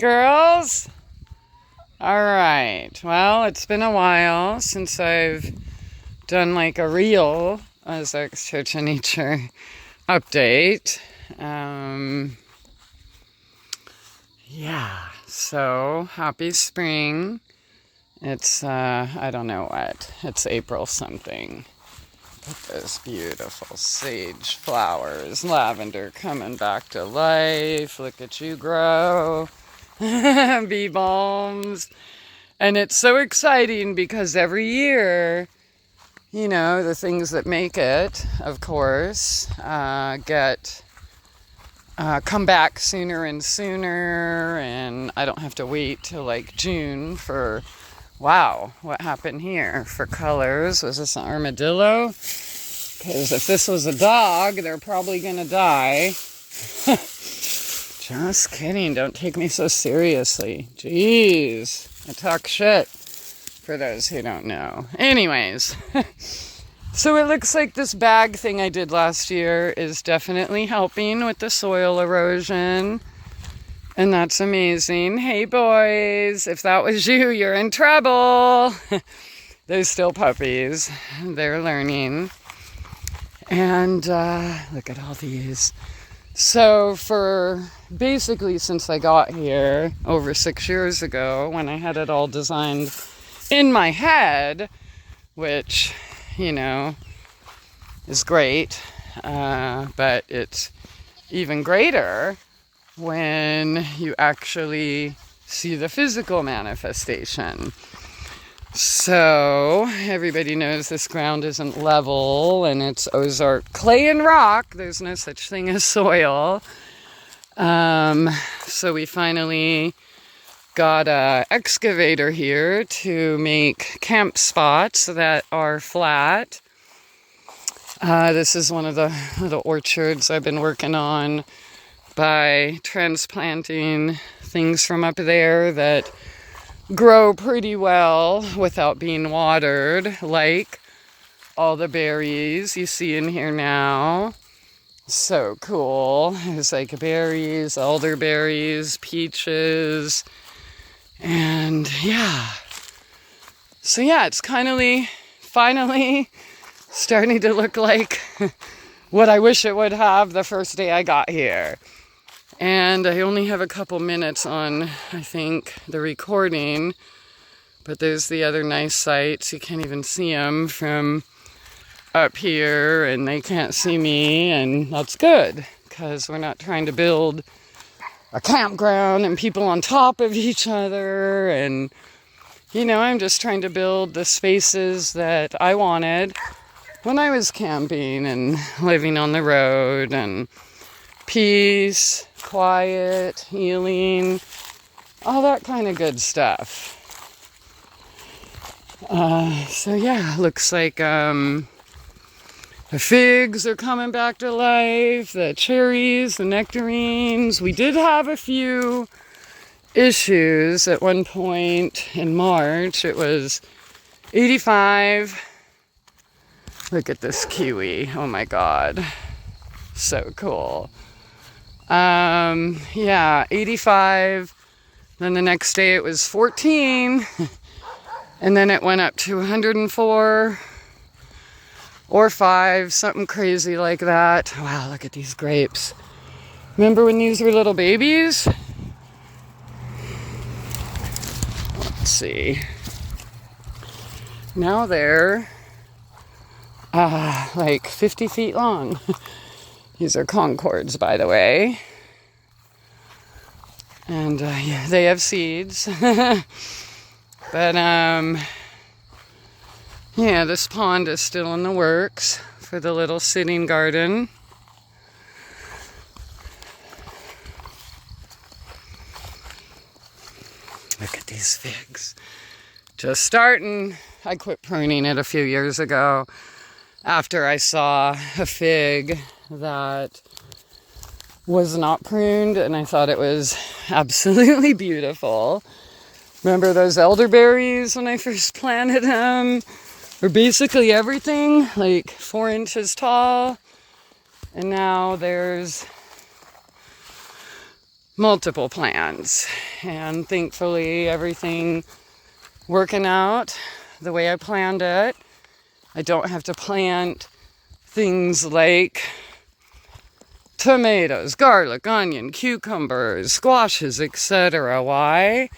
girls? All right. Well, it's been a while since I've done like a real Ozarks Church of Nature update. Yeah, so happy spring. It's, I don't know what. It's April something. Look at those beautiful sage flowers. Lavender coming back to life. Look at you grow. Bee balms. And it's so exciting because every year, you know, the things that make it, of course, come back sooner and sooner. And I don't have to wait till like June for... Wow, what happened here? For colors, was this an armadillo? Because if this was a dog, they're probably gonna die. Just kidding, don't take me so seriously. Jeez, I talk shit, for those who don't know. Anyways, so it looks like this bag thing I did last year is definitely helping with the soil erosion. And that's amazing. Hey boys, if that was you, you're in trouble. They're still puppies. They're learning. And look at all these. So for basically since I got here over 6 years ago, when I had it all designed in my head, which, you know, is great, but it's even greater when you actually see the physical manifestation. So everybody knows this ground isn't level and it's Ozark clay and rock. There's no such thing as soil. So we finally got an excavator here to make camp spots that are flat. This is one of the little orchards I've been working on by transplanting things from up there that grow pretty well without being watered, like all the berries you see in here now. So cool. There's like berries, elderberries, peaches, and yeah. So yeah, it's finally starting to look like what I wish it would have the first day I got here. And I only have a couple minutes on, I think, the recording. But there's the other nice sights. You can't even see them from up here, and they can't see me, and that's good, because we're not trying to build a campground and people on top of each other. And, you know, I'm just trying to build the spaces that I wanted when I was camping and living on the road, and peace, quiet, healing, all that kind of good stuff. So yeah, looks like the figs are coming back to life, the cherries, the nectarines. We did have a few issues at one point in March. It was 85. Look at this kiwi. Oh my God. So cool. Yeah, 85. Then the next day it was 14. And then it went up to 104 or 5, something crazy like that. Wow, look at these grapes. Remember when these were little babies? Let's see. Now they're like 50 feet long. These are Concords, by the way. And yeah, they have seeds. But yeah, this pond is still in the works for the little sitting garden. Look at these figs. Just starting. I quit pruning it a few years ago after I saw a fig that was not pruned, and I thought it was absolutely beautiful. Remember those elderberries when I first planted them? Were basically everything, like 4 inches tall. And now there's multiple plants. and thankfully everything working out the way I planned it. I don't have to plant things like tomatoes, garlic, onion, cucumbers, squashes, etc. Why?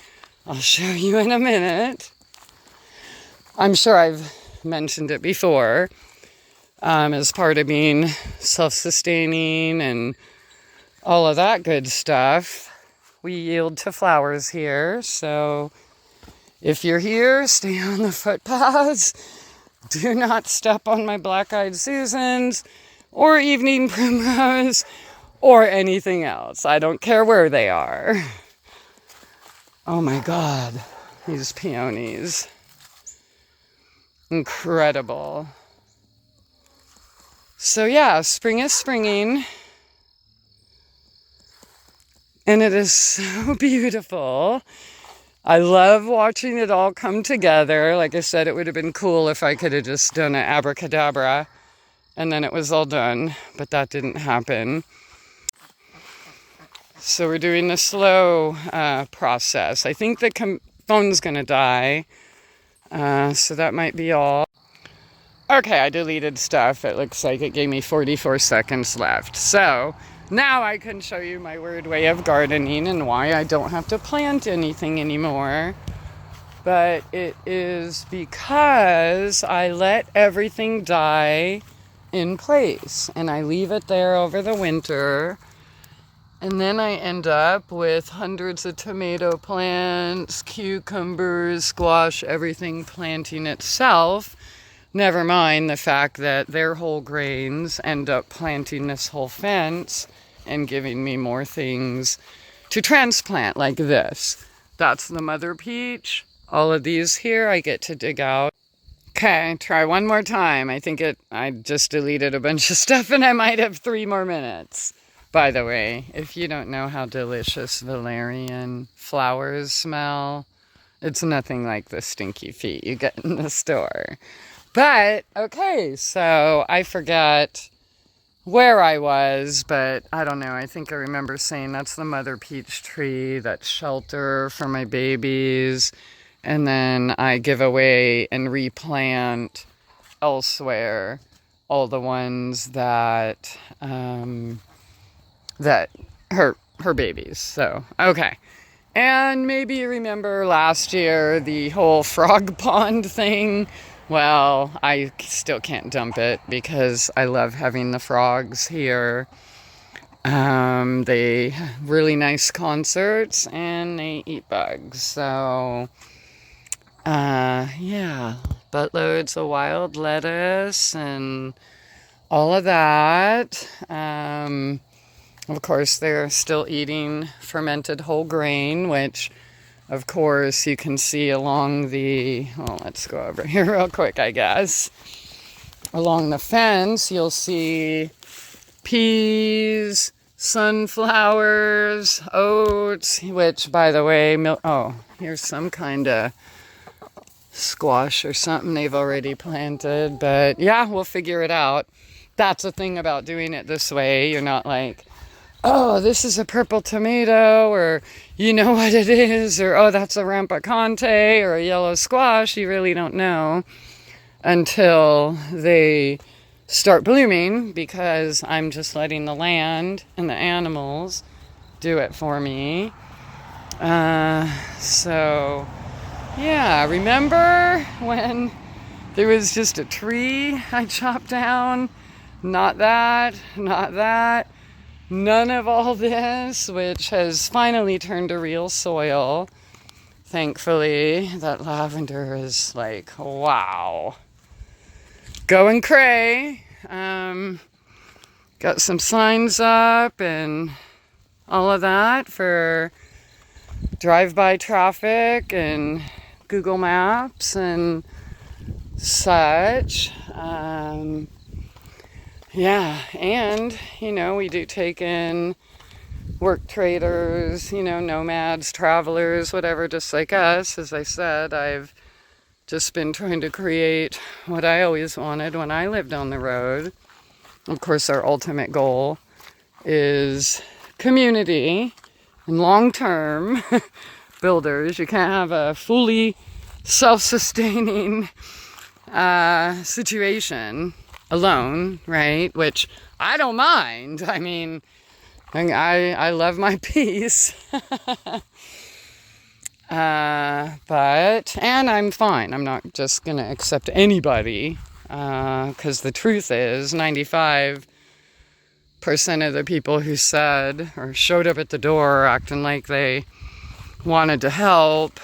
I'll show you in a minute. I'm sure I've mentioned it before. As part of being self-sustaining and all of that good stuff, we yield to flowers here. So if you're here, stay on the footpaths. Do not step on my black-eyed Susans or evening primrose or anything else. I don't care where they are. Oh my God, these peonies. Incredible. So yeah, spring is springing. And it is so beautiful. I love watching it all come together. Like I said, it would have been cool if I could have just done an abracadabra and then it was all done, but that didn't happen. So we're doing the slow process. I think the phone's gonna die, so that might be all. Okay, I deleted stuff. It looks like it gave me 44 seconds left. So now I can show you my weird way of gardening and why I don't have to plant anything anymore. But it is because I let everything die in place and I leave it there over the winter. And then I end up with hundreds of tomato plants, cucumbers, squash, everything planting itself. Never mind the fact that their whole grains end up planting this whole fence and giving me more things to transplant like this. That's the mother peach. All of these here I get to dig out. Okay, try one more time. I just deleted a bunch of stuff and I might have 3 more minutes. By the way, if you don't know how delicious valerian flowers smell, it's nothing like the stinky feet you get in the store. But, okay, so I forget where I was, but I don't know. I think I remember saying that's the mother peach tree, that's shelter for my babies. And then I give away and replant elsewhere all the ones that her babies. So, okay. And maybe you remember last year the whole frog pond thing. Well, I still can't dump it because I love having the frogs here. They really nice concerts and they eat bugs. So, yeah, buttloads of wild lettuce and all of that. Of course, they're still eating fermented whole grain, which, of course, you can see along the, well, let's go over here real quick, I guess. Along the fence, you'll see peas, sunflowers, oats, which, by the way, oh, here's some kind of squash or something they've already planted. But, yeah, we'll figure it out. That's the thing about doing it this way. You're not like, oh, this is a purple tomato, or you know what it is, or oh, that's a rampicante, or a yellow squash. You really don't know until they start blooming, because I'm just letting the land and the animals do it for me. So, yeah, remember when there was just a tree I chopped down? Not that, not that. None of all this, which has finally turned to real soil. Thankfully, that lavender is like, wow. Going cray. Got some signs up and all of that for drive-by traffic and Google Maps and such. Yeah, and, you know, we do take in work traders, you know, nomads, travelers, whatever, just like us. As I said, I've just been trying to create what I always wanted when I lived on the road. Of course, our ultimate goal is community and long-term builders. You can't have a fully self-sustaining situation alone, right? Which I don't mind. I mean, I love my peace. And I'm fine. I'm not just going to accept anybody, because the truth is 95% of the people who said or showed up at the door acting like they wanted to help,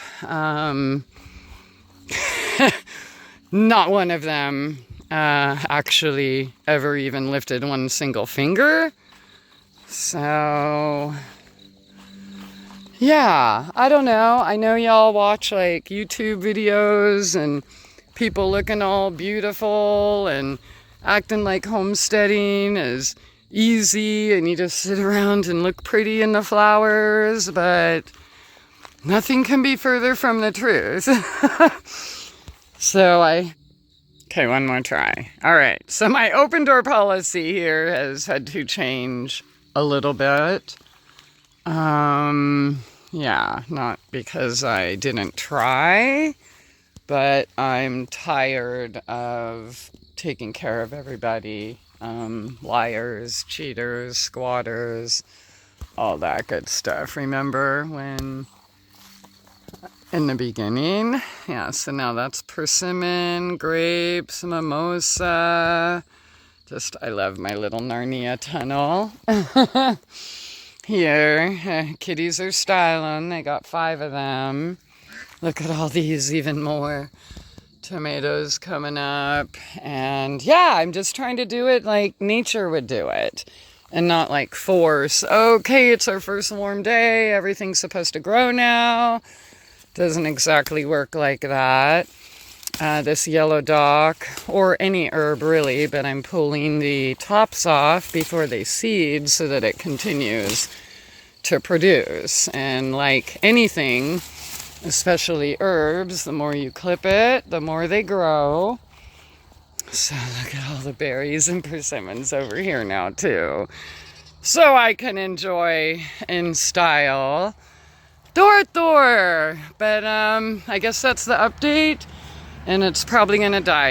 not one of them actually ever even lifted one single finger. So yeah, I don't know. I know y'all watch like YouTube videos and people looking all beautiful and acting like homesteading is easy and you just sit around and look pretty in the flowers, but nothing can be further from the truth. Okay, one more try. All right, so my open door policy here has had to change a little bit. Yeah, not because I didn't try, but I'm tired of taking care of everybody. Liars, cheaters, squatters, all that good stuff. Remember when in the beginning? Yeah, so now that's persimmon, grapes, mimosa. I love my little Narnia tunnel. Here, kitties are styling. They got 5 of them. Look at all these, even more tomatoes coming up. And yeah, I'm just trying to do it like nature would do it. And not like force, okay, it's our first warm day, everything's supposed to grow now. Doesn't exactly work like that. This yellow dock, or any herb really, but I'm pulling the tops off before they seed so that it continues to produce. And like anything, especially herbs, the more you clip it, the more they grow. So look at all the berries and persimmons over here now too. So I can enjoy in style. Thor! But I guess that's the update. And it's probably gonna die.